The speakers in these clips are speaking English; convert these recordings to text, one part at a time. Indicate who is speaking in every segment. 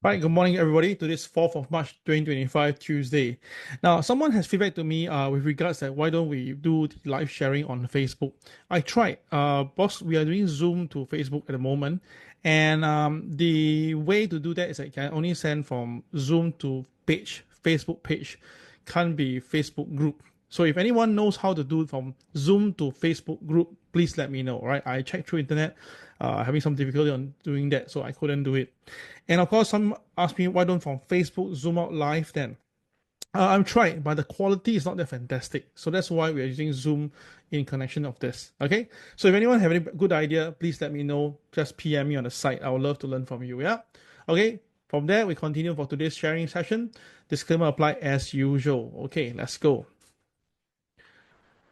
Speaker 1: Right, good morning, everybody, to this 4th of March 2025, Tuesday. Now, someone has feedback to me with regards that why don't we do the live sharing on Facebook? I tried. Boss, we are doing Zoom to Facebook at the moment, and the way to do that is I can only send from Zoom to page, Facebook page, can't be Facebook group. So if anyone knows how to do it from Zoom to Facebook group, please let me know. Right? I checked through internet, having some difficulty on doing that, so I couldn't do it. And of course, some ask me why don't from Facebook Zoom out live then. I've tried, but the quality is not that fantastic. So that's why we are using Zoom in connection of this. Okay. So if anyone have any good idea, please let me know. Just PM me on the site. I would love to learn from you. Yeah. Okay. From there, we continue for today's sharing session. Disclaimer apply as usual. Okay, let's go.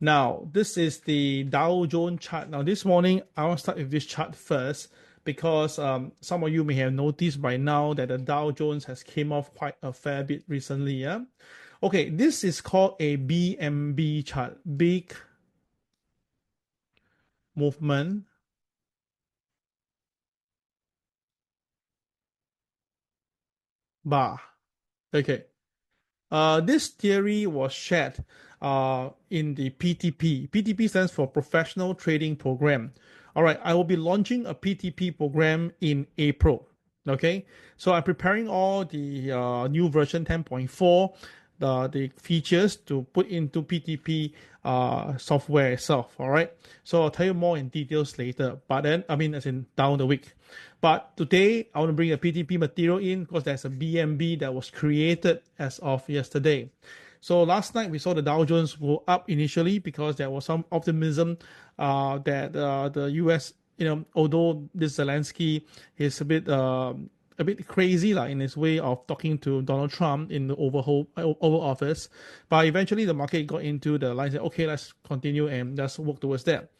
Speaker 1: Now, this is the Dow Jones chart. Now, this morning, I want to start with this chart first because some of you may have noticed by now that the Dow Jones has came off quite a fair bit recently. Yeah. Okay, this is called a BMB chart, big movement bar. Okay. This theory was shared in the PTP. PTP stands for Professional Trading Program. All right, I will be launching a PTP program in April. Okay, so I'm preparing all the new version 10.4, the features to put into PTP software itself. All right, so I'll tell you more in details later. But then, I mean, as in down the week. But today, I want to bring a PTP material in because there's a BMB that was created as of yesterday. So last night we saw the Dow Jones go up initially because there was some optimism that the U.S. Although this Zelensky is a bit crazy in his way of talking to Donald Trump in the Oval Office, but eventually the market got into the line that okay, let's continue and just work towards that.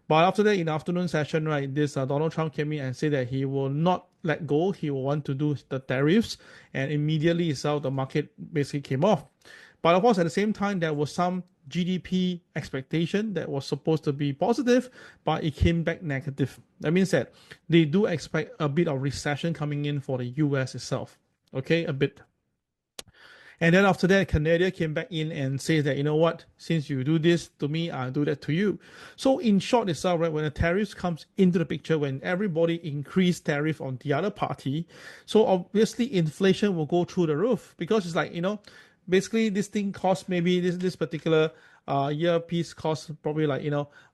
Speaker 1: But after that, in the afternoon session, right, this Donald Trump came in and said that he will not let go. He will want to do the tariffs, and immediately itself the market basically came off. But of course, at the same time, there was some GDP expectation that was supposed to be positive, but it came back negative. That means that they do expect a bit of recession coming in for the US itself. Okay, a bit. And then after that, Canada came back in and says that, you know what, since you do this to me, I'll do that to you. So in short itself, right, when the tariffs comes into the picture, when everybody increase tariff on the other party, so obviously inflation will go through the roof because it's like, basically this thing costs maybe this particular earpiece costs probably like,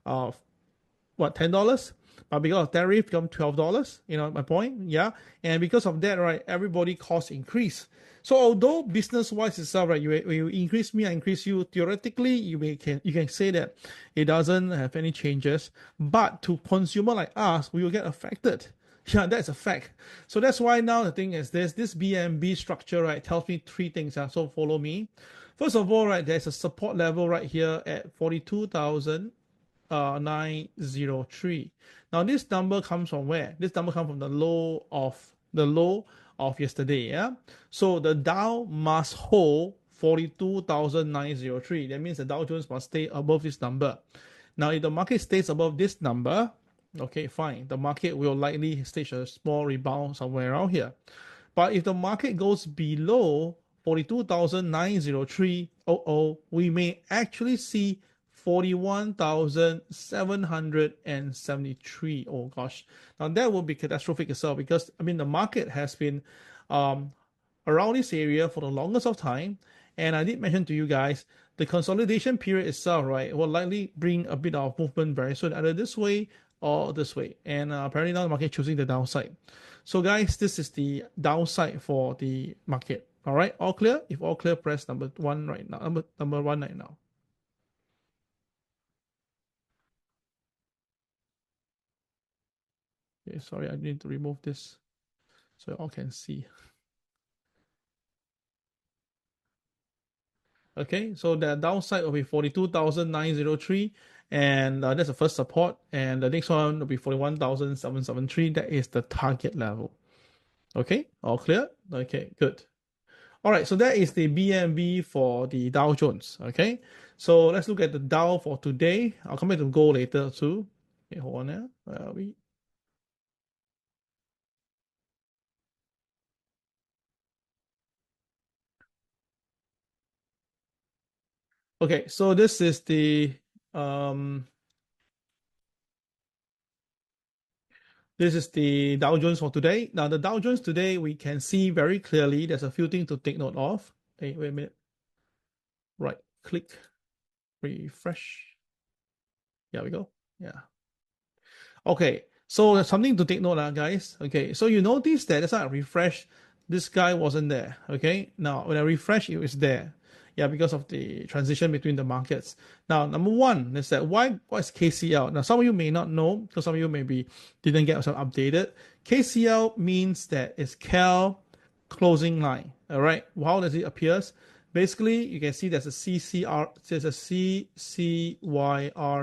Speaker 1: what, $10? But because of tariff become $12, my point. Yeah. And because of that, right, everybody cost increase. So although business wise itself, right, when you increase me, I increase you, theoretically you can say that it doesn't have any changes. But to consumer like us, we will get affected. Yeah, that's a fact. So that's why now the thing is this BNB structure, right, tells me three things. So follow me. First of all, right, there's a support level right here at 42,903. Now this number comes from where? This number comes from the low of yesterday. Yeah. So the Dow must hold 42,903. That means the Dow Jones must stay above this number. Now, if the market stays above this number, okay, fine. The market will likely stage a small rebound somewhere around here. But if the market goes below 42,903, we may actually see 41,773. Oh gosh. Now that will be catastrophic itself because the market has been around this area for the longest of time. And I did mention to you guys the consolidation period itself, right, will likely bring a bit of movement very soon, either this way or this way. And apparently now the market choosing the downside. So guys, this is the downside for the market. All right, all clear? If all clear, press number one right now. Number one right now. Okay, sorry, I need to remove this so you all can see. Okay, so the downside will be 42,903, and that's the first support. And the next one will be 41,773. That is the target level. Okay, all clear? Okay, good. All right, so that is the BNB for the Dow Jones. Okay, so let's look at the Dow for today. I'll come back to gold later too. Okay, hold on there. Where are we? Okay, so this is the um, Dow Jones for today. Now the Dow Jones today, we can see very clearly there's a few things to take note of. Hey, wait a minute. Right, click, refresh. There we go. Yeah. Okay, so there's something to take note, guys. Okay, so you notice that as I refresh, this guy wasn't there. Okay, now when I refresh, it was there. Yeah, because of the transition between the markets. Now, number one is that what is KCL? Now, some of you may not know, because some of you maybe didn't get yourself updated. KCL means that it's Kel closing line. All right, how does it appears? Basically, you can see there's a CCYR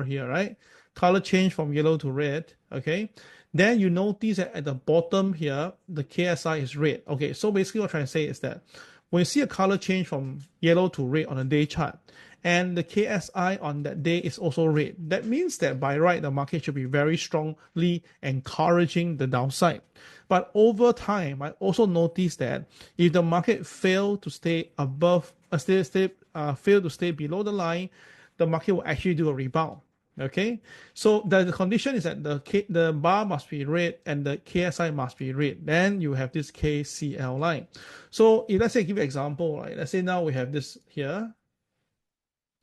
Speaker 1: here, right? Color change from yellow to red. Okay, then you notice that at the bottom here, the KSI is red. Okay, so basically what I'm trying to say is that when you see a color change from yellow to red on a day chart, and the KSI on that day is also red, that means that by right, the market should be very strongly encouraging the downside. But over time, I also noticed that if the market fail to stay above, fail to stay below the line, the market will actually do a rebound. Okay, so the condition is that the bar must be red and the KSI must be red. Then you have this KCL line. So if let's say give an example, right? Let's say now we have this here.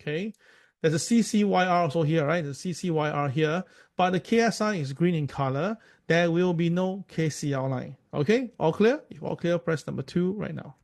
Speaker 1: Okay, there's a CCYR also here, right? The CCYR here, but the KSI is green in color. There will be no KCL line. Okay, all clear? If all clear, press number 2 right now.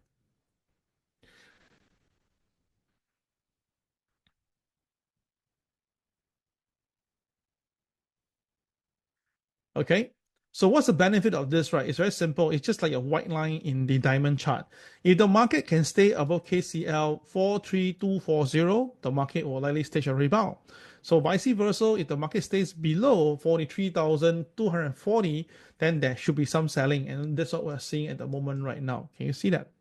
Speaker 1: Okay, so what's the benefit of this, right? It's very simple. It's just like a white line in the diamond chart. If the market can stay above KCL 43240, the market will likely stage a rebound. So vice versa, if the market stays below 43,240, then there should be some selling, and that's what we're seeing at the moment right now. Can you see that?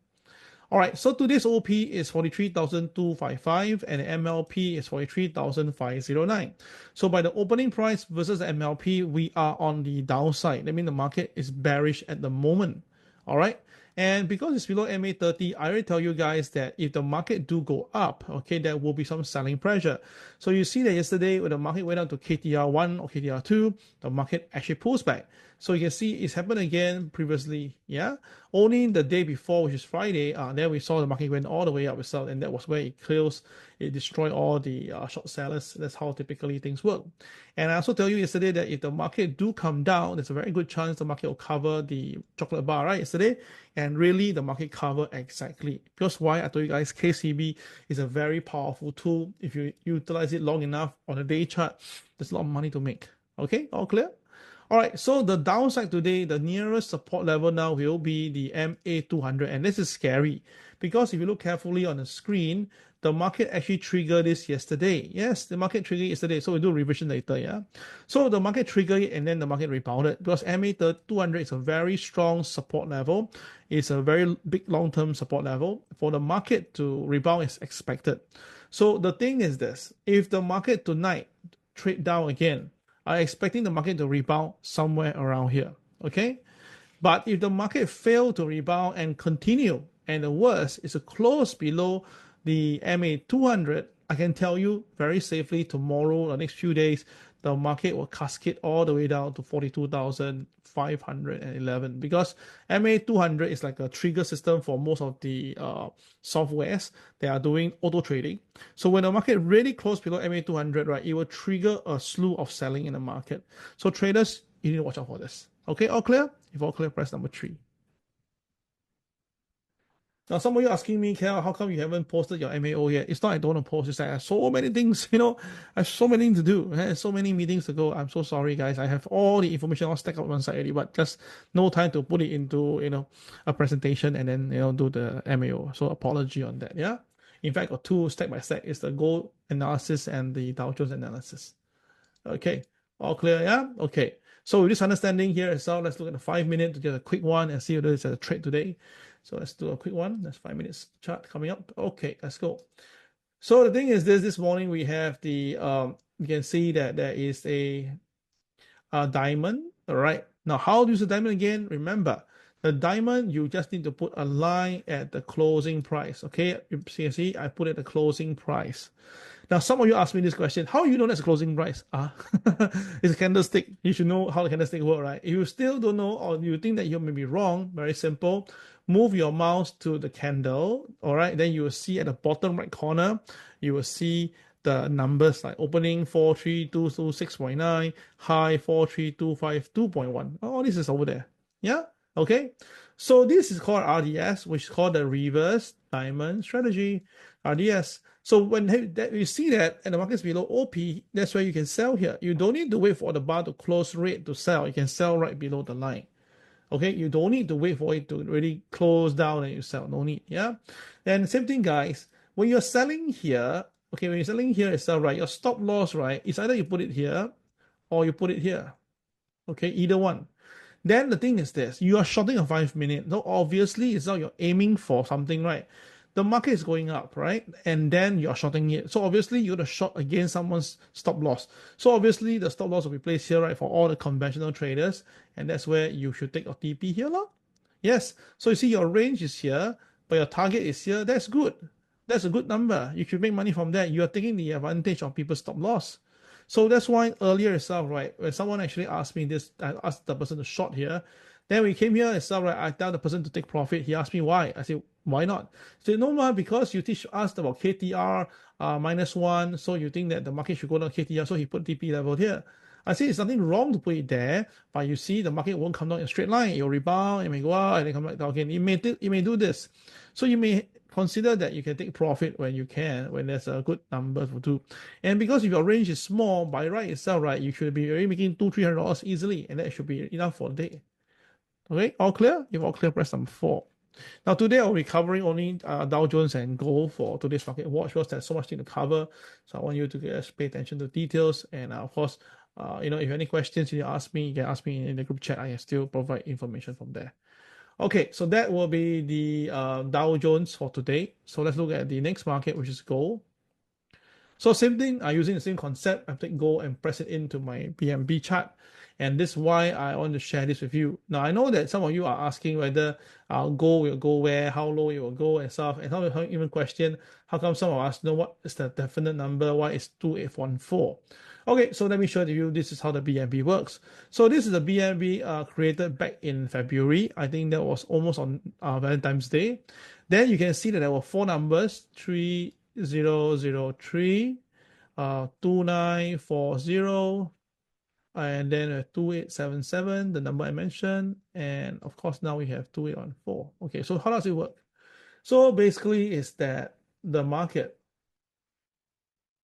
Speaker 1: All right, so today's OP is 43,255 and the MLP is 43,509. So by the opening price versus the MLP, we are on the downside. That means the market is bearish at the moment. All right. And because it's below MA30, I already tell you guys that if the market do go up, okay, there will be some selling pressure. So you see that yesterday when the market went down to KTR1 or KTR2, the market actually pulls back. So you can see it's happened again previously, yeah. Only the day before, which is Friday, then we saw the market went all the way up itself, and that was where it closed. It destroyed all the short sellers. That's how typically things work. And I also tell you yesterday that if the market do come down, there's a very good chance the market will cover the chocolate bar, right? Yesterday, and really the market covered exactly. Because why? I told you guys, KCB is a very powerful tool. If you utilize it long enough on a day chart, there's a lot of money to make. Okay, all clear? All right, so the downside today, the nearest support level now will be the MA200, and this is scary because if you look carefully on the screen, the market actually triggered this yesterday. Yes, the market triggered yesterday, so we'll do revision later, yeah? So the market triggered it and then the market rebounded because MA200 is a very strong support level. It's a very big long-term support level. For the market to rebound is expected. So the thing is this, if the market tonight trade down again, I'm expecting the market to rebound somewhere around here, okay? But if the market fail to rebound and continue, and the worst is to close below the MA200, I can tell you very safely tomorrow, the next few days, the market will cascade all the way down to 42,511 because MA200 is like a trigger system for most of the softwares that are doing auto trading. So when the market really close below MA200, right, it will trigger a slew of selling in the market. So traders, you need to watch out for this. Okay, all clear? If all clear, press number 3. Now, some of you asking me, Kel, how come you haven't posted your MAO yet? It's not I don't want to post, it's that I have so many things, I have so many things to do. I have so many meetings to go. I'm so sorry, guys. I have all the information all stacked up on one side already, but just no time to put it into, a presentation and then, do the MAO. So apology on that, yeah? In fact, got two stack by stack is the gold analysis and the Dow Jones analysis. Okay, all clear, yeah? Okay. So with this understanding here as well, let's look at the 5 minute to get a quick one and see whether it's a trade today. So let's do a quick one. That's 5 minutes chart coming up. Okay, let's go. So the thing is this morning we have the, you can see that there is a diamond, all right? Now, how do you use a diamond again? Remember, The diamond, you just need to put a line at the closing price. Okay, you see, I put it at the closing price. Now, some of you ask me this question: how you know that's a closing price? It's a candlestick. You should know how the candlestick work, right? If you still don't know, or you think that you may be wrong, very simple. Move your mouse to the candle, all right? Then you will see at the bottom right corner, you will see the numbers like opening 43226.9, high 43252.1. All this is over there. Yeah? Okay? So this is called RDS, which is called the reverse diamond strategy. RDS. So when you see that and the market is below OP, that's where you can sell here. You don't need to wait for the bar to close red to sell. You can sell right below the line. Okay, you don't need to wait for it to really close down and you sell. No need. Yeah. And same thing, guys. When you're selling here, okay, when you're selling here itself, right, your stop loss, right, it's either you put it here or you put it here. Okay, either one. Then the thing is this: you are shorting a 5 minute. So obviously, it's not you're aiming for something, right? The market is going up, right? And then you're shorting it. So obviously, you're going to short against someone's stop loss. So obviously, the stop loss will be placed here, right, for all the conventional traders. And that's where you should take your TP here, lor. Yes. So you see your range is here, but your target is here. That's good. That's a good number. You should make money from that. You are taking the advantage of people's stop loss. So that's why earlier itself, right, when someone actually asked me this, I asked the person to short here. Then we came here itself, right, I tell the person to take profit. He asked me why. I said, why not? He said, no, because you teach us about KTR -1, so you think that the market should go down KTR, so he put TP level here. I say it's nothing wrong to put it there, but you see the market won't come down in a straight line. It will rebound, it may go up, and then come back down again. It may do this. So you may consider that you can take profit when you can, when there's a good number to do. And because if your range is small, by right itself, right, you should be already making $200-300 easily, and that should be enough for the day. Okay, all clear? If all clear, press number 4. Now today I'll be covering only Dow Jones and gold for today's market watch because there's so much thing to cover. So I want you to just pay attention to details. And of course, if you have any questions you ask me, you can ask me in the group chat. I can still provide information from there. Okay, so that will be the Dow Jones for today. So let's look at the next market, which is gold. So same thing, I'm using the same concept. I take gold and press it into my BNB chart. And this is why I want to share this with you. Now, I know that some of you are asking whether gold will go where, how low it will go and stuff. And some of you even question, how come some of us know what is the definite number, why it's 2814. Okay, so let me show you, this is how the BNB works. So this is the BNB created back in February. I think that was almost on Valentine's Day. Then you can see that there were 4 numbers, 3003, 2940, and then 2877, the number I mentioned, and of course now we have 2814. Okay, so how does it work? So basically is that the market,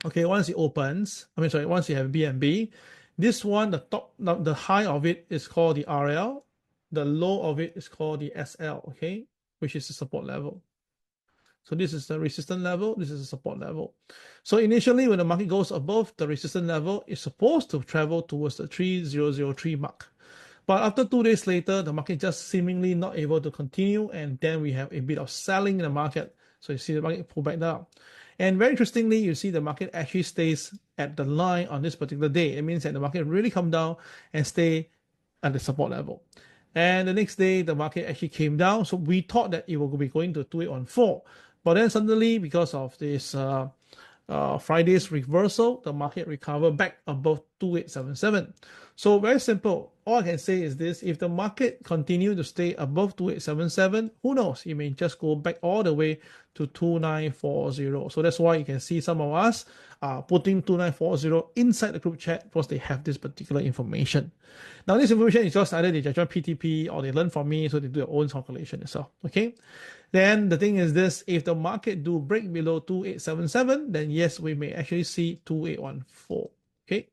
Speaker 1: okay, once it opens, once you have BNB, this one, the high of it is called the RL, the low of it is called the SL, okay, which is the support level. So this is the resistance level, this is the support level. So initially when the market goes above the resistance level, it's supposed to travel towards the 3003 mark. But after 2 days later, the market just seemingly not able to continue, and then we have a bit of selling in the market. So you see the market pull back down. And very interestingly, you see the market actually stays at the line on this particular day. It means that the market really come down and stay at the support level. And the next day, the market actually came down. So we thought that it will be going to 2814. But then suddenly, because of this Friday's reversal, the market recovered back above 2877. So very simple. All I can say is this: if the market continue to stay above 2877, who knows? It may just go back all the way to 2940. So that's why you can see some of us putting 2940 inside the group chat because they have this particular information. Now this information is just either they join PTP or they learn from me, so they do their own calculation itself. Okay. Then the thing is this: if the market do break below 2877, then yes, we may actually see 2814. Okay.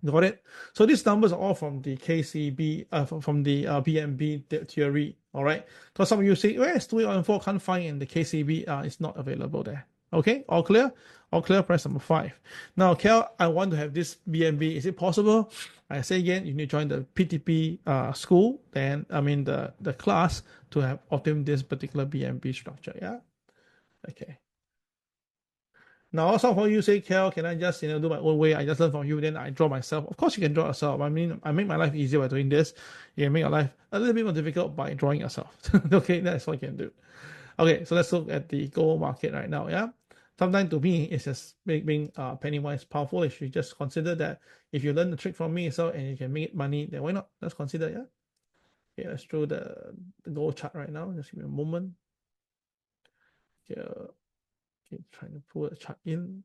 Speaker 1: Got it? So these numbers are all from the KCB, from the BNB theory. All right. Because some of you say, where's 2814? Can't find in the KCB. It's not available there. Okay. All clear? All clear. Press number 5. Now, Kel, I want to have this BNB. Is it possible? I say again, you need to join the PTP school. Then the class to have obtained this particular BNB structure. Yeah. Okay. Now, some of you say, Kel, can I just do my own way? I just learn from you, then I draw myself. Of course, you can draw yourself. I mean, I make my life easier by doing this. You can make your life a little bit more difficult by drawing yourself. Okay, that's what you can do. Okay, so let's look at the gold market right now. Yeah, sometimes to me it's just being penny wise pound foolish. You just consider that if you learn the trick from me, so and you can make money, then why not? Let's consider. Yeah. Okay, let's draw the gold chart right now. Just give me a moment. Okay, okay, trying to pull the chart in.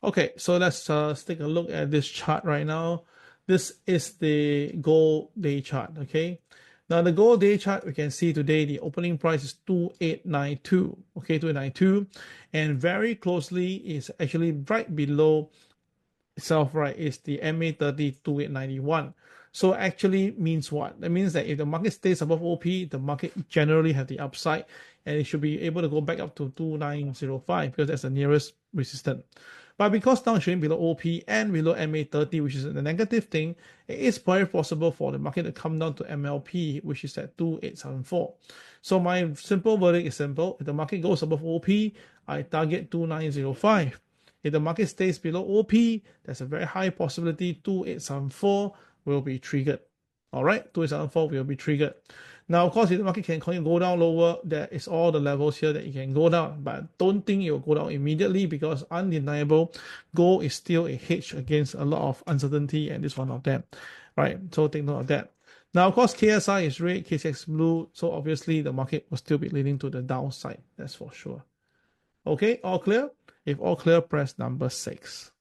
Speaker 1: Okay, so let's take a look at this chart right now. This is the gold day chart. Okay, now the gold day chart, we can see today the opening price is 2892. Okay, 2892, and very closely is actually right below itself, right, is the MA30 2891. So actually means what? That means that if the market stays above OP, the market generally have the upside and it should be able to go back up to 2905 because that's the nearest resistance. But because now it's showing below OP and below MA30, which is the negative thing, it is very possible for the market to come down to MLP, which is at 2874. So my simple verdict is simple. If the market goes above OP, I target 2905. If the market stays below OP, there's a very high possibility 2874 will be triggered. All right, 2874 will be triggered. Now, of course, if the market can continue to go down lower, there is all the levels here that you can go down, but don't think it will go down immediately because undeniable, gold is still a hedge against a lot of uncertainty, and this is one of them. Right, so take note of that. Now, of course, KSI is red, KCX blue, so obviously the market will still be leaning to the downside. That's for sure. Okay, all clear? If all clear, press number 6.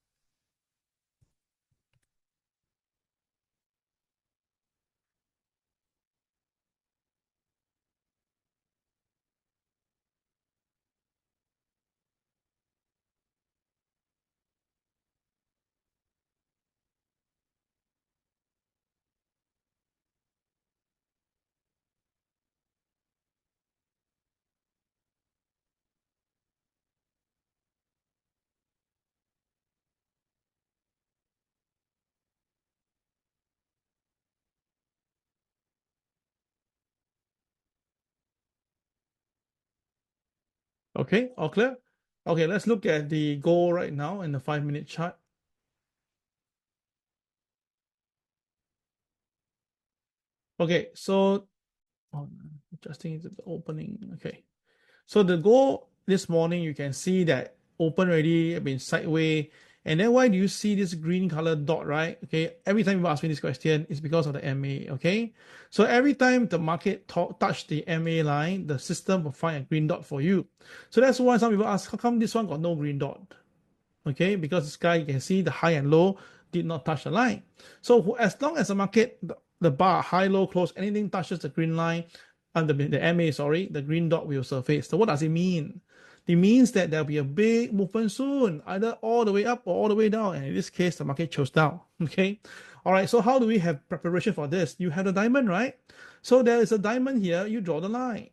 Speaker 1: Okay, all clear? Okay, let's look at the goal right now in the 5-minute chart. Okay, so adjusting into the opening. Okay, so the goal this morning, you can see that open already, been sideways. And then why do you see this green color dot, right? Okay, every time you ask me this question, it's because of the MA, okay? So every time the market touch the MA line, the system will find a green dot for you. So that's why some people ask, how come this one got no green dot? Okay, because this guy, you can see the high and low did not touch the line. So as long as the market, the bar, high, low, close, anything touches the green line, and the MA, sorry, the green dot will surface. So what does it mean? It means that there'll be a big movement soon, either all the way up or all the way down. And in this case, the market chose down. Okay. All right. So how do we have preparation for this? You have the diamond, right? So there is a diamond here. You draw the line.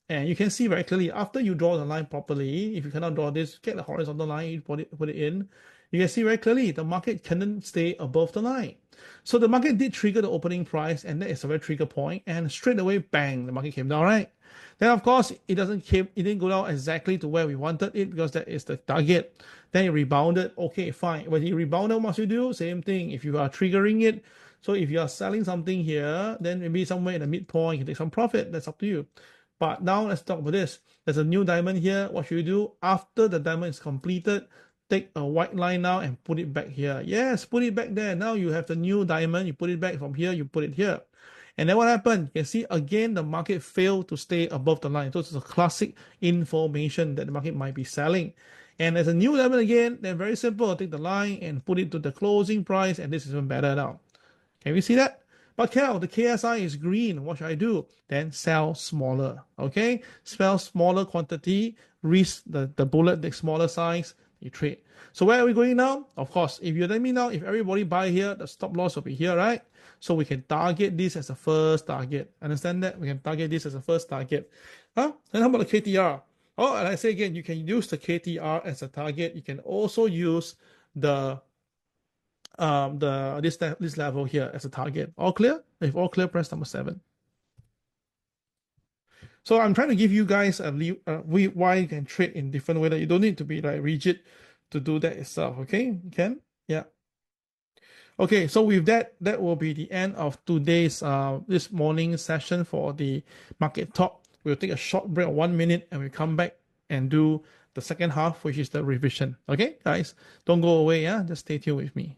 Speaker 1: And you can see very clearly after you draw the line properly, if you cannot draw this, get the horizontal line, you put it in. You can see very clearly the market cannot stay above the line. So the market did trigger the opening price, and that is a very trigger point. And straight away, bang, the market came down, right? Then of course it didn't go down exactly to where we wanted it because that is the target. Then it rebounded. Okay, fine. When it rebounded, what must you do? Same thing. If you are triggering it, so if you are selling something here, then maybe somewhere in the midpoint you can take some profit. That's up to you. But now let's talk about this. There's a new diamond here. What should you do? After the diamond is completed, take a white line now and put it back here. Yes, put it back there. Now you have the new diamond. You put it back from here. You put it here. And then what happened? You can see again the market failed to stay above the line. So it's a classic information that the market might be selling. And there's a new diamond again. Then very simple. Take the line and put it to the closing price. And this is even better now. Can we see that? But Kel, the KSI is green. What should I do? Then sell smaller. Okay? Sell smaller quantity, risk the bullet, the smaller size, you trade. So where are we going now? Of course, if you let me know, if everybody buy here, the stop loss will be here, right? So we can target this as a first target. Understand that? We can target this as a first target. Huh? Then how about the KTR? Oh, and I say again, you can use the KTR as a target. You can also use the this level here as a target. All clear? If all clear, press number 7. So I'm trying to give you guys why you can trade in different way. That you don't need to be like rigid to do that itself. Okay, you can. Yeah. Okay, so with that, that will be the end of today's this morning session for the market talk. We'll take a short break of 1 minute and we'll come back and do the second half, which is the revision. Okay, guys, don't go away. Yeah, just stay tuned with me.